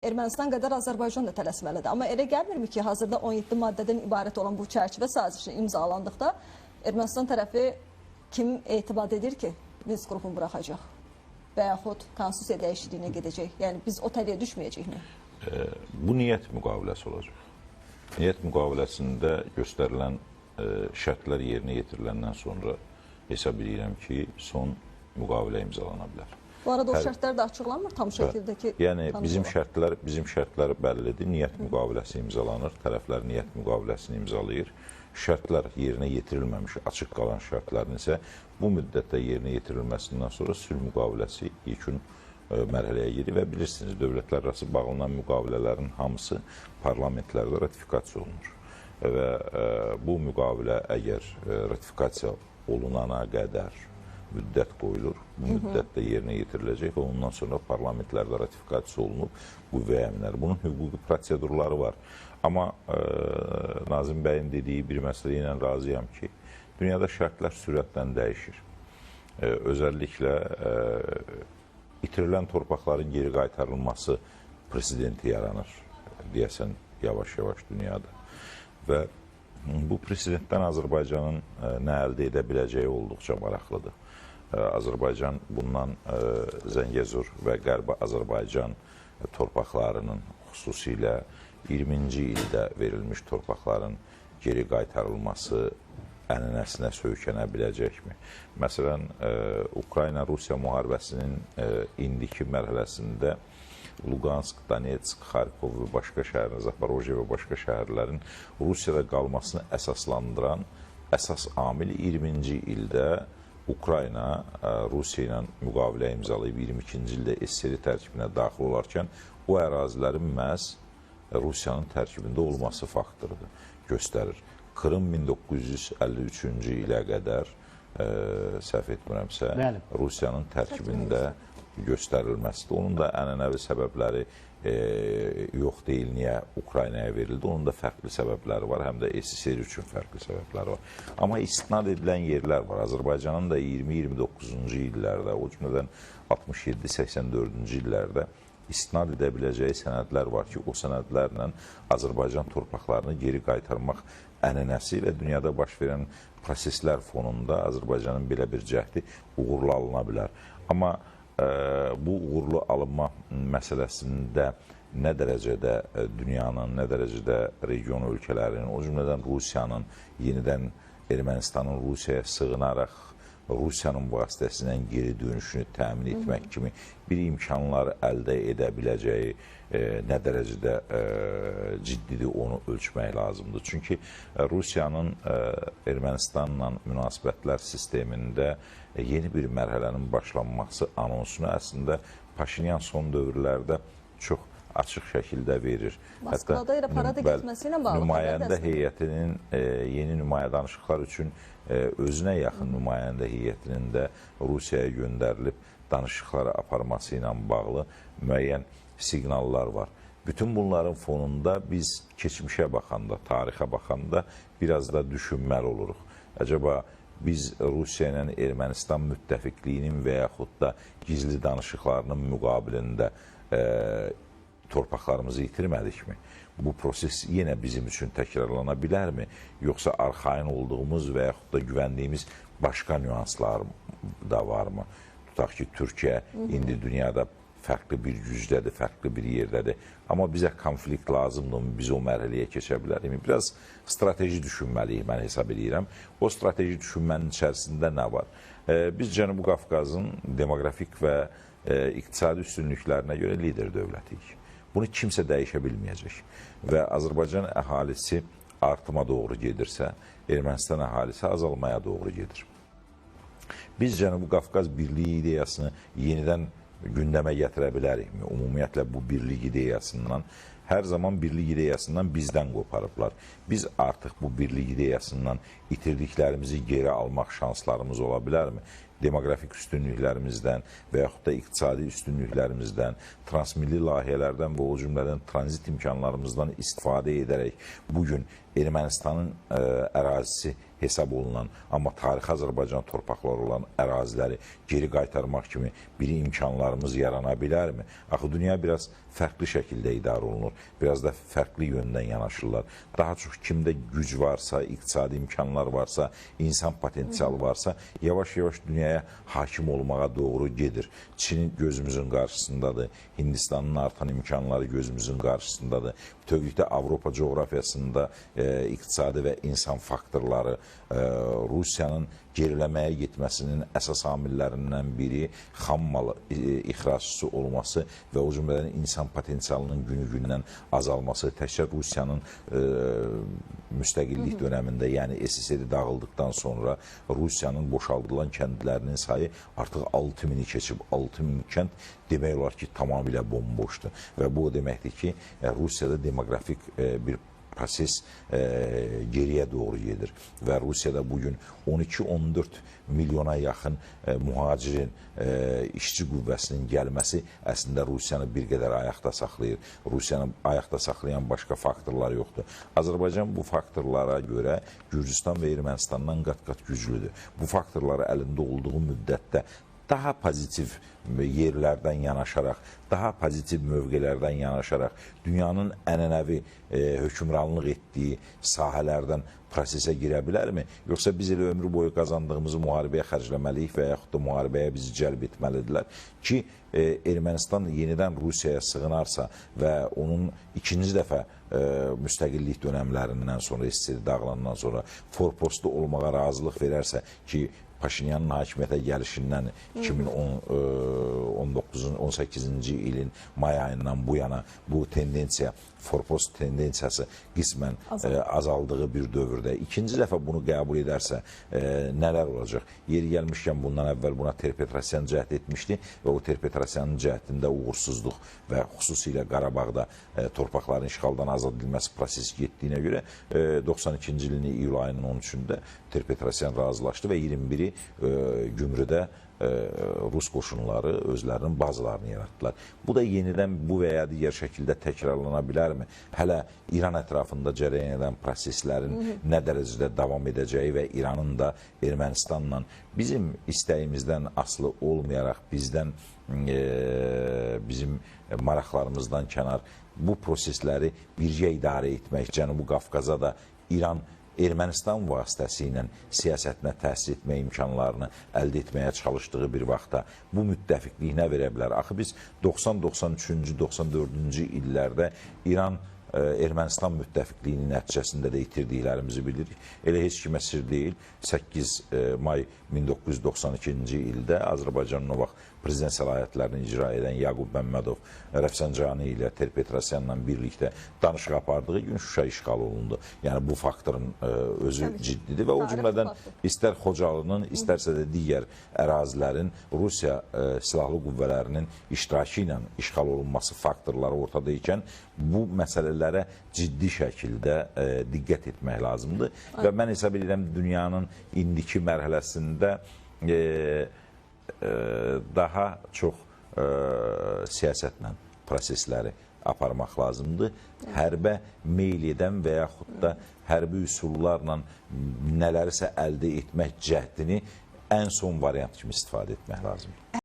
Ermənistan qədər Azərbaycan da tələsməlidir. Amma elə gəlmirmi ki, hazırda 17 maddədən ibarət olan bu çərçivə sazişi imzalandıqda Ermənistan tərəfi kim etibar edir ki, Minsk qrupunu buraxacaq və yaxud konstitusiya dəyişikliyinə gedəcək? Yəni biz o tələyə düşməyəcəkmi? Bu niyyət müqaviləsi olacaq. Niyyət müqaviləsində göstərilən şərtlər yerinə yetiriləndən sonra hesab edirəm ki, son müqavilə imzalana bilər. Bu arada o şərtlər də açıqlanmır tam şəkildə ki... Yəni bizim şərtlər bəllidir. Niyyət müqaviləsi imzalanır, tərəflər niyyət müqaviləsini imzalayır. Şərtlər yerinə yetirilməmiş, açıq qalan şərtlərin isə bu müddətdə yerinə yetirilməsindən sonra sülh müqaviləsi yekun mərhələyə gedir və bilirsiniz, dövlətlər arası bağlanan müqavilələrin hamısı parlamentlərdə ratifikasiya olunur. Və bu müqavilə əgər ratifikasiya olunana qədər müddət qoyulur, bu müddətdə yerinə yetiriləcək və ondan sonra parlamentlərdə ratifikasiya olunub qüvvəyə minər. Bunun hüquqi prosedurları var. Amma Nazim bəyin dediyi bir məsələ ilə razıyam ki, dünyada şərtlər sürətlə dəyişir. Özəlliklə itirilən torpaqların geri qaytarılması presidenti yaranır, deyəsən, yavaş-yavaş dünyada. Və bu presidentdən Azərbaycanın nə əldə edə biləcəyi olduqca maraqlıdır. Azərbaycan bundan Zəngəzur və Qərbi Azərbaycan torpaqlarının xüsusilə 20-ci ildə verilmiş torpaqların geri qaytarılması ənənəsinə söykənə biləcəkmi? Məsələn, Ukrayna-Rusiya müharibəsinin indiki mərhələsində Luqansk, Donetsk, Xarkov və başqa şəhərlər, Zaporojye və başqa şəhərlərin Rusiyada qalmasını əsaslandıran əsas amil 20-ci ildə Ukrayna Rusiya ilə müqavilə imzalayıb 22-ci ildə SSR tərkibinə daxil olarkən o ərazilərin məhz Rusiyanın tərkibində olması faktorudur, göstərir. Krım 1953-cü ilə qədər, səhv etmirəmsə, Rusiyanın tərkibində göstərilməsidir. Onun da ənənəvi səbəbləri yox deyil, niyə Ukraynaya verildi. Onun da fərqli səbəbləri var, həm də SSR üçün fərqli səbəbləri var. Amma istinad edilən yerlər var. Azərbaycanın da 20-29-cu illərdə, o cümlədən 67-84-cü illərdə istinad edə biləcəyi sənədlər var ki, o sənədlərlə Azərbaycan torpaqlarını geri qaytarmaq ənənəsi və dünyada baş verən proseslər fonunda Azərbaycanın belə bir cəhdi uğurlu alına bilər. Amma bu uğurlu alınma məsələsində nə dərəcədə dünyanın, nə dərəcədə region ölkələrinin, o cümlədən Rusiyanın yenidən Ermənistanın Rusiyaya sığınaraq Rusiyanın vasitəsilə geri dönüşünü təmin etmək kimi bir imkanlar əldə edə biləcəyi nə dərəcədə ciddidir, onu ölçmək lazımdır. Çünki Rusiyanın Ermənistanla münasibətlər sistemində yeni bir mərhələnin başlanması anonsunu əslində Paşinyan son dövrlərdə çox açıq şəkildə verir. Moskvada ilə parada getməsi ilə bağlı. Nümayəndə heyətinin yeni nümayəndə danışıqlar üçün özünə yaxın nümayəndə heyətinin də Rusiyaya göndərilib danışıqları aparması ilə bağlı müəyyən siqnallar var. Bütün bunların fonunda biz keçmişə baxanda, tarixə baxanda biraz da düşünməli oluruq. Acaba biz Rusiya ilə Ermənistan müttəfiqliyinin və yaxud da gizli danışıqlarının müqabilində torpaqlarımızı itirmədikmi? Bu proses yenə bizim üçün təkrarlana bilərmi? Yoxsa arxain olduğumuz və yaxud da güvəndiyimiz başqa nüanslar da varmı? Tutaq ki, Türkiyə indi dünyada fərqli bir gücdədir, fərqli bir yerdədir. Amma bizə konflikt lazımdır, biz o mərhələyə keçə bilərik. Biraz strateji düşünməliyik, mən hesab edirəm. O strateji düşünmənin içərisində nə var? Biz Cənubi Qafqazın demoqrafik və iqtisadi üstünlüklərinə görə lider dövlətiyik. Bunu kimsə dəyişə bilməyəcək. Və Azərbaycan əhalisi artıma doğru gedirsə, Ermənistan əhalisi azalmaya doğru gedir. Biz Cənubi Qafqaz birliyi ideyasını yenidən gündəmə gətirə bilərikmi? Ümumiyyətlə bu birlik ideyasından, hər zaman birlik ideyasından bizdən qoparıblar. Biz artıq bu birlik ideyasından itirdiklərimizi geri almaq şanslarımız ola bilərmi? Demoqrafik üstünlüklərimizdən və yaxud da iqtisadi üstünlüklərimizdən, transmilli layihələrdən və o cümlədən tranzit imkanlarımızdan istifadə edərək bugün Ermənistanın ərazisi hesab olunan, amma tarixi Azərbaycan torpaqları olan əraziləri geri qaytarmaq kimi bir imkanlarımız yarana bilərmi? Axı dünya biraz fərqli şəkildə idarə olunur. Biraz da fərqli yöndən yanaşırlar. Daha çox kimdə güc varsa, iqtisadi imkanlar varsa, insan potensialı varsa, yavaş-yavaş dünyaya hakim olmağa doğru gedir. Çin gözümüzün qarşısındadır. Hindistanın artan imkanları gözümüzün qarşısındadır. Bütövlükdə Avropa coğrafiyasında iqtisadi və insan faktorları Rusiyanın geriləməyə getməsinin əsas amillərindən biri xam mal ixracçısı olması və o cümlədən insan potensialının günü-gündən azalması. Təkcə Rusiyanın müstəqillik dönəmində, yəni SSR dağıldıqdan sonra Rusiyanın boşaldılan kəndlərinin sayı artıq 6000-i keçib. 6000 kənd demək olar ki, tamamilə bomboşdur. Və bu o deməkdir ki, Rusiyada demoqrafik bir proses geriyə doğru gedir və Rusiyada bugün 12-14 milyona yaxın mühacirin işçi qüvvəsinin gəlməsi əslində Rusiyanı bir qədər ayaqda saxlayır. Rusiyanı ayaqda saxlayan başqa faktorlar yoxdur. Azərbaycan bu faktorlara görə Gürcüstan və Ermənistandan qat-qat güclüdür. Bu faktorları əlində olduğu müddətdə daha pozitiv yerlərdən yanaşaraq, daha pozitiv mövqelərdən yanaşaraq dünyanın ənənəvi hökmranlıq etdiyi sahələrdən prosesə girə bilərmi? Yoxsa biz elə ömrü boyu qazandığımızı müharibəyə xərcləməliyik və yaxud da müharibəyə bizi cəlb etməlidirlər ki, Ermənistan yenidən Rusiyaya sığınarsa və onun ikinci dəfə müstəqillik dönəmlərindən sonra, SSR dağılandan sonra forpostu olmağa razılıq verərsə ki, Paşinyanın hakimiyyətə gəlişindən 2018-ci ilin may ayından bu yana bu tendensiya, forpost tendensiyası qismən azaldığı bir dövrdə ikinci dəfə bunu qəbul edərsə nələr olacaq? Yeri gəlmişkən bundan əvvəl buna Ter-Petrosyan cəhd etmişdi və o Ter-Petrosyanın cəhdində uğursuzluq və xüsusilə Qarabağda torpaqların işğaldan azad edilməsi prosesi getdiyinə görə 92-ci ilin iyul ayının 13-də Ter-Petrosyan razılaşdı və 21-i Gümrüdə Rus qoşunları özlərinin bazalarını yaratdılar. Bu da yenidən bu və ya digər şəkildə təkrarlana bilərmi? Hələ İran ətrafında cərəyan edən proseslərin nə dərəcədə davam edəcəyi və İranın da Ermənistanla bizim istəyimizdən asılı olmayaraq bizim maraqlarımızdan kənar bu prosesləri birgə idarə etmək, Cənubi Qafqaza da İran Ermənistan vasitəsilə siyasətinə təsir etmə imkanlarını əldə etməyə çalışdığı bir vaxtda bu müttəfiqliyinə verə bilər. Axı biz 90-93-cü, 94-cü illərdə İran Ermənistan müttəfiqliyinin nəticəsində də itirdiklərimizi bilirik. Elə heç kimə sir deyil. 8 may 1992-ci ildə Azərbaycanın o vaxt prezident səlahiyyətlərini icra edən Yaqub Məmmədov Rəfsanjani ilə Ter-Petrosyanla birlikdə danışıq apardığı gün Şuşa işğal olundu. Yəni bu faktorun özü ciddidir və o cümlədən istər Xocalının, istərsə də digər ərazilərin Rusiya silahlı qüvvələrinin iştirakı ilə işğal olunması faktorları ortada ikən bu məsələlərə ciddi şəkildə diqqət etmək lazımdır və mən hesab edirəm dünyanın indiki mərhələsində daha çox siyasətlə prosesləri aparmaq lazımdır. Hərbə meyl edən və yaxud da hərbi üsullarla nələrisə əldə etmək cəhdini ən son variant kimi istifadə etmək lazımdır.